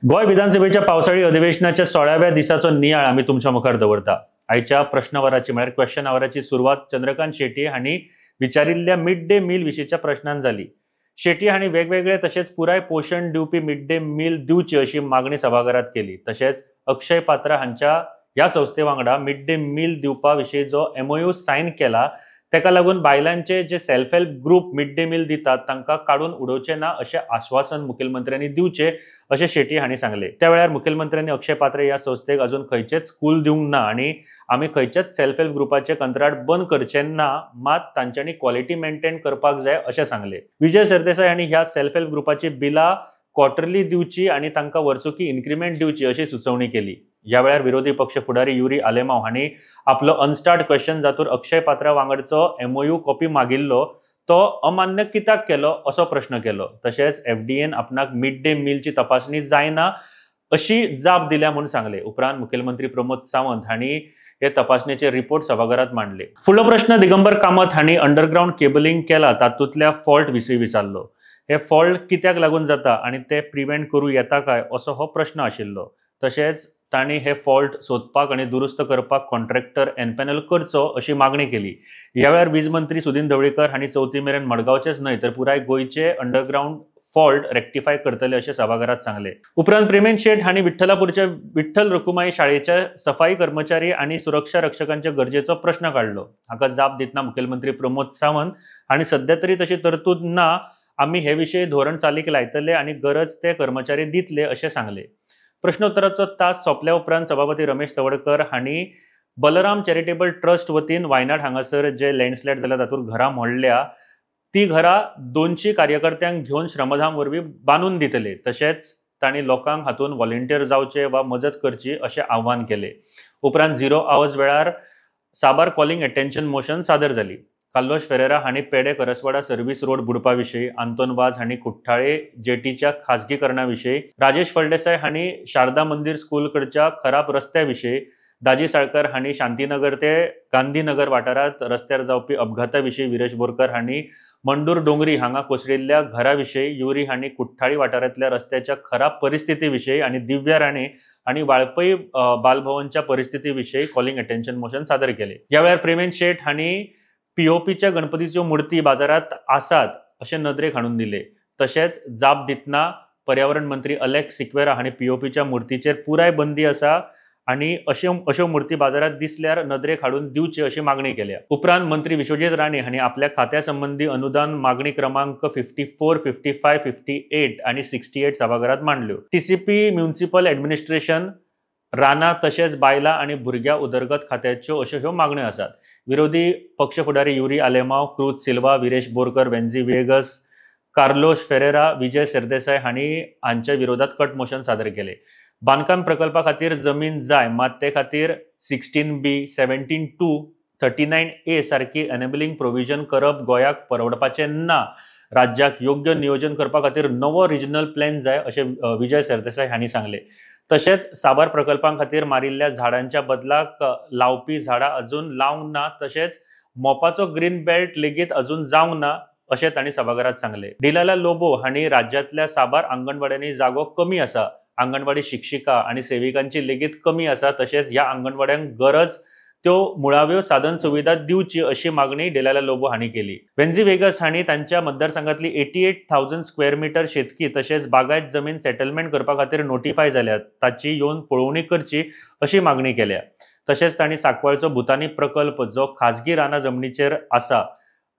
गोय विधानसभेच्या पावसाळी अधिवेशनाच्या 16व्या दिसाचो नियाळ आम्ही तुमच्या मुखार दवरता। आयच्या प्रश्नवराची म्हळ्यार क्वेश्चन आवराची सुरवात चंद्रकांत शेट्ये हांणी विचारिल्ल्या मिड डे मील विशींच्या प्रश्नांन जाली। शेट्ये हांणी वेगवेगळे तशेंच पुराय पोषण दिवपी मिड डे मील दिवचे अशी मागणी सभाघरात केली। तशेंच अक्षय पात्र हांच्या ह्या संस्थे वांगडा मिड डे मील दिवपा विशीं जो MOU सायन केला तेका लागून बायलांचे जे self help group mid day meal दितात तांकां काडून उडोवचे ना अशें आश्वासन मुखेलमंत्र्यांनी दिवचे अशें शेट्ये हांणी सांगले। त्या वेळार मुखेलमंत्र्यांनी अक्षय पात्र ह्या संस्थेक अजून खंयचेच स्कूल दिवंक ना आनी आमी खंयचेच सेल्फ हेल्प ग्रुपाचे कंत्राट बंद करचे ना, मात तांच्यांनी क्वॉलिटी मेंटेन करपाक जाय अशें सांगले। विजय सरदेसाय हांणी ह्या सेल्फ हेल्प ग्रुपाची बिलां क्वार्टरली दिवची आनी तांकां वर्सुकी इन्क्रिमेंट दिवची अशी सुचोवणी केली। ह्या वेळार विरोधी पक्ष फुडारी युरी आलेमांव हांणी आपलो अनस्टार्ड क्वेश्चन जातूर अक्षय पात्रा वांगडचो MOU कॉपी मागिल्लो तो अमान्य कित्याक केलो असो प्रश्न केलो। तशेंच FDAन आपणाक मिड डे मीलची तपासणी जायना अशी जाप दिल्या म्हूण सांगले। उपरांत मुखेलमंत्री प्रमोद सावंत हांणी हे तपासणेचे रिपोर्ट सभाघरात मांडले। फुडलो प्रश्न दिगंबर कामत हांणी अंडरग्राउंड केबलिंग केला तातूंतल्या फॉल्ट विशीं विचारलो। हे फॉल्ट कित्याक लागून जाता आनी ते प्रिव्हेंट करूं येता काय असो हो प्रश्न आशिल्लो। तशेंच तांणी हे फॉल्ट सोदपाक आनी दुरुस्त करपाक कॉन्ट्रॅक्टर एनपॅनल करचो अशी मागणी केली। ह्या वेळार वीज मंत्री सुदीन ढवळीकर हांणी चवथी मेरेन मडगांवचेच न्हय तर पुराय गोंयचे अंडरग्राउंड फॉल्ट रेक्टिफाय करतले अशें सभाघरात सांगले। उपरांत प्रेमेंद शेट हांणी विठ्ठलापूरच्या विठ्ठल रखुमाई शाळेच्या सफाई कर्मचारी आनी सुरक्षा रक्षकांच्या गरजेचो प्रश्न काडलो। हाका जाप दितना मुखेलमंत्री प्रमोद सावंत हांणी सध्या तरी तशी तरतूद ना, आमी हे विशयी धोरण चालीक लायतले आनी गरज ते कर्मचारी दितले अशें सांगले। प्रश्नोत्तराचो तास सोंपल्या उपरांत सभापती रमेश तवडकर हांणी बलराम चॅरिटेबल ट्रस्ट वतीन वायनाड हांगासर जे लँडस्लायड जाल्या तातूंत घरां मोडल्या ती घरां 200 कार्यकर्त्यांक घेवन श्रमधाम वरवीं बांदून दितले। तशेंच तांणी लोकांक हातूंत व्हॉलंटियर जावचे वा मजत करची अशें आव्हान केलें। उपरांत 0 आवर्स वेळार साबार कॉलिंग अटेन्शन मोशन सादर जाली। कार्लोस फेरेरा हांणी पेडे करसवाडा सर्व्हिस रोड बुडपा विशीं, आंतोन वाज हांणी कुठ्ठाळे जेटीच्या खाजगीकरणा विशीं, राजेश फळदेसाय हांणी शारदा मंदिर स्कूल कडच्या खराब रस्त्या विशीं, दाजी साळकर हांणी शांतीनगर ते गांधीनगर वाठारांत रस्त्यार जावपी अपघाता विशीं, वीरेश बोरकर हांणी मंडूर डोंगरी हांगा कोसळिल्ल्या घरा विशीं, युरी हांणी कुठ्ठाळी वाठारांतल्या रस्त्याच्या खराब परिस्थिती विशीं आनी दिव्या राणे हांणी वाळपई बालभवनच्या परिस्थिती विशीं कॉलिंग अटेन्शन मोशन सादर केलें। ह्या वेळार प्रेमेंद शेट हांणी POPच्या गणपतीच्यो मूर्ती बाजारात आसात अशें नदरेक हाडून दिले। तशेंच जाप दितना पर्यावरण मंत्री अलेक्स सिक्वेरा हांणी POPच्या मूर्तीचेर पुराय बंदी आसा आनी अश्यो मूर्ती बाजारात दिसल्यार नदरेक हाडून दिवचे अशी मागणी केल्या। उपरांत मंत्री विश्वजीत राणे हांणी आपल्या खात्या संबंधी अनुदान मागणी क्रमांक 54, 55, 58 आनी 68 सभाघरात मांडल्यो। TCP म्युनिसिपल एडमिनिस्ट्रेशन, राना तशेंच बायलां आनी भुरग्यां उदरगत खात्याच्यो अश्यो ह्यो मागण्यो आसात। विरोधी पक्ष फुडारी युरी आलेमांव, क्रूज सिल्वा, वीरेश बोरकर, वेन्झी वेगस, कार्लोस फेरेरा, विजय सरदेसाय हांच्या विरोधात कट मोशन सादर केले। बांदकाम प्रकल्पा खातीर जमीन जाय मात ते खातीर 16B, 17(2), 39A सारखी एनेबलिंग प्रोविजन करप गोंयाक परवडपाचें ना। राज्याक योग्य नियोजन करपा खातीर नवो रिजनल प्लॅन जाय अशें विजय सरदेसाय हांणी सांगले। तशेंच साबार प्रकल्पां खातीर मारिल्ल्या झाडांच्या बदलाक लावपी झाडां अजून लावंक ना, तशेंच मोपाचो ग्रीन बेल्ट लेगीत अजून जावंक ना अशें तांणी सभाघरात सांगले। डिलाला लोबो हांणी राज्यांतल्या साबार आंगणवाड्यांनी जागो कमी आसा, आंगणवाडी शिक्षिका आनी सेविकांची लेगीत कमी आसा, तशेंच ह्या आंगणवाड्यांक गरज त्यो मुळाव्यो साधन सुविधा दिवची अशी मागणी डिलाला लोबो हांणी केली। वेन्झी वेगस हांणी तांच्या मतदारसंघातली 88,000 स्क्वेअर मीटर शेतकी तशेंच बागायत जमीन सेटलमेंट करपा खातीर नोटिफाय जाल्यात ताची येवन पळोवणी करची अशी मागणी केल्या। तशेंच तांणी सांकवाळचो भुतानी प्रकल्प जो खाजगी राना जमनीचेर आसा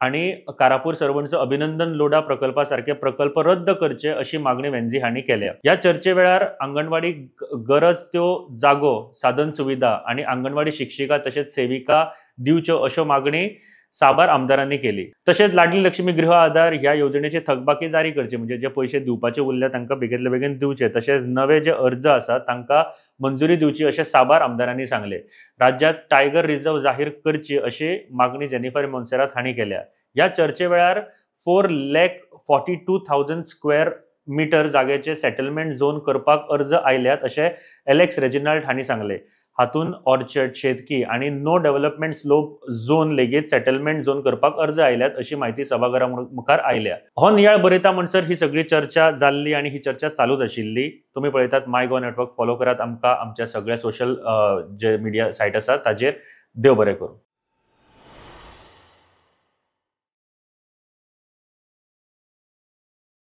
आनी कारापूर सरवणचो अभिनंदन लोढा प्रकल्पा सारखे प्रकल्प रद्द करचे अशी मागणी वेन्झी हांणी केल्या। ह्या चर्चे वेळार आंगणवाडी गरज त्यो जागो, साधन सुविधा आनी आंगणवाडी शिक्षिका तशेंच सेविका दिवच्यो अश्यो मागणी साबार आमदारांनी केली। तशेंच लाडली लक्ष्मी गृह आधार ह्या येवजणेची थकबाकी जारी करची, म्हणजे जे पयशे दिवपाचे उरले तांकां बेगीतले बेगीन दिवचे। तशेंच नवे जे अर्ज आसात तांकां मंजुरी दिवची अशें साबार आमदारांनी सांगले। राज्यात टायगर रिझर्व जाहीर करची अशी मागणी जेनिफर मोन्सेरात हांणी केल्या। ह्या चर्चे वेळार 4,42,000 स्क्वेअर मीटर जागेचे सेटलमेंट झोन करपाक अर्ज आयल्यात अशें एलेक्स रेजिनाल्ड हांणी सांगले। हातून ऑर्चर्ड, शेतकी आणि नो डेव्हलपमेंट स्लोप झोन लेगीत सेटलमेंट झोन करपाक अर्ज आयल्यात अशी माहिती सभाघरा मुखार आयल्या. हो नियाळ बरयता म्हणसर ही सगळी चर्चा जाल्ली आणि ही चर्चा चालूच आशिल्ली. तुम्ही पळयतात माय नेटवर्क फॉलो करात आमकां आमच्या सगळ्या सोशल जे मिडिया सायट आसा ताजेर. देव बरें करूं.